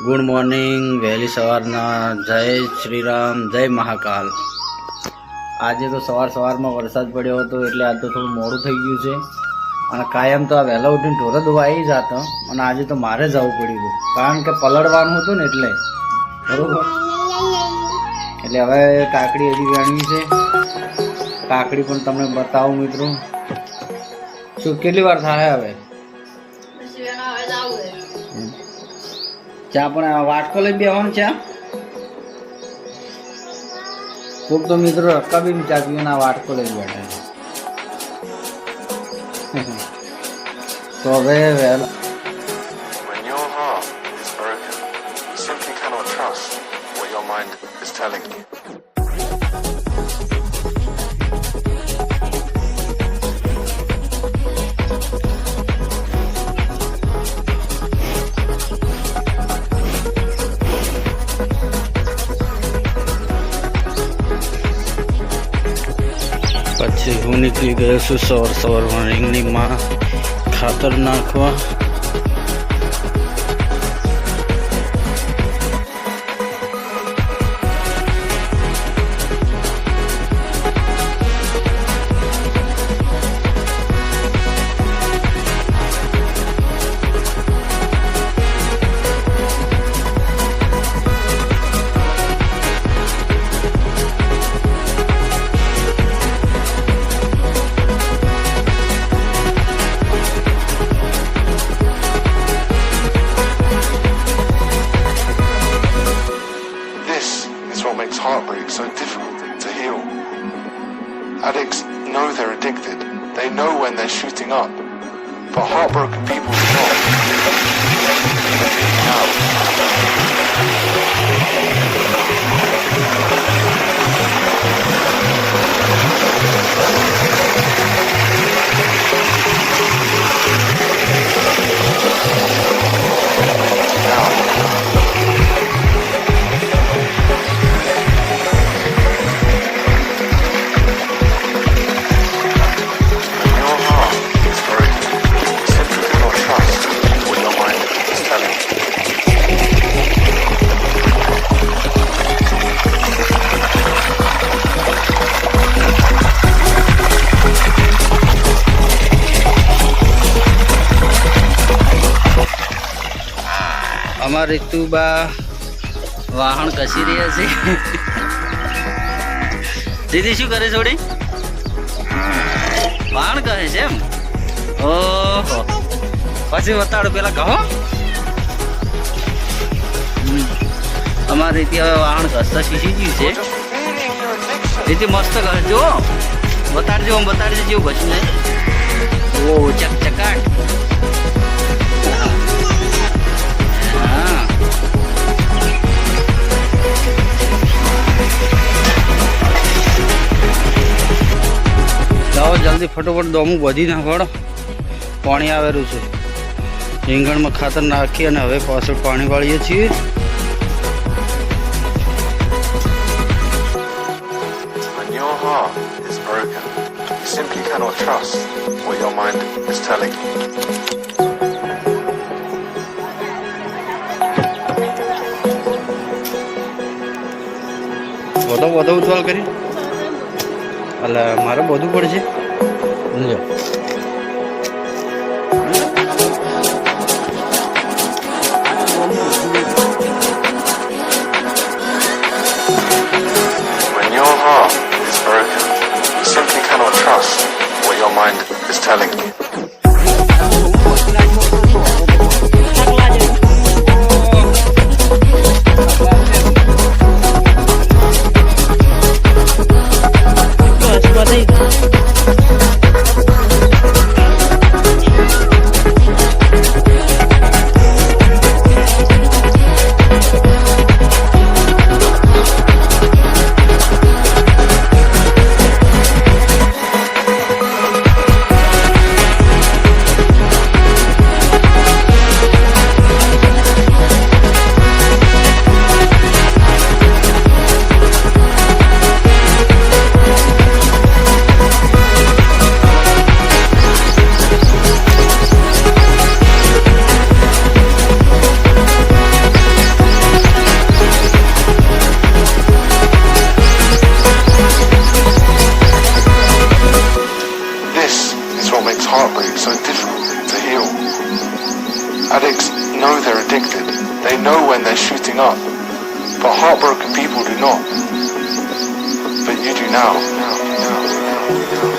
Good morning, વહેલી સવારના જય શ્રી રામ, જય મહાકાલ। આજે તો સવારમાં વરસાદ પડ્યો હતો એટલે આજ તો થોડું મોડું થઈ ગયું છે અને કાયમ તો આ વહેલા ઉઠીને ઢોર ધોવા આવી જતા અને આજે તો મારે જવું પડ્યું હતું કારણ કે પલળવાનું હતું ને એટલે બરોબર। એટલે હવે કાકડી હજી વેણવી છે, કાકડી પણ તમને બતાવું મિત્રો। શું કેટલી વાર થાય હવે? ચા પણ વાટકો લઈ બેવાનું ચા કોક તો મિત્રો રકાબી ચા પીવું ના વાટકો લઈ બેઠા તો હવે વહેલા When your heart is broken, you simply cannot trust what your mind is telling you. પછી હું નીકળી ગયો છું સવારમાં રીંગણીમાં ખાતર નાખવા। Makes heartbreak so difficult to heal. Addicts know they're addicted. They know when they're shooting up. But heartbroken people do not. They're bleeding out. અમારે તુબા વાહન કસી રહ્યા છે। દીદી શું કરે છોડી? વાહન કહે છે એમ? ઓહો, પછી બતાડો પેલા કહો। અમારે ત્યાં હવે વાહન ઘસતા શીખી ગયું છે। દીદી મસ્ત કહે જો, બતાડજો આમ બતાડજો જેવું ઘસી જાય। ઓ ચકચકાટ। જાઓ જલ્દી ફટોફટ દોમું બધી નાખવાડો, પાણી આવેલું છે। રીંગણમાં ખાતર નાખી અને હવે પાછળ પાણી વાળીએ છીએ। When your heart is broken, you simply cannot trust what your mind is telling you. વધુ ઉતવાલ કરી એટલે મારે બધું પડશે લ્યો। When your heart is broken, you simply cannot trust what your mind is telling you. makes heartbreak so difficult to heal. Addicts know they're addicted. They know when they're shooting up. But heartbroken people do not. But you do now.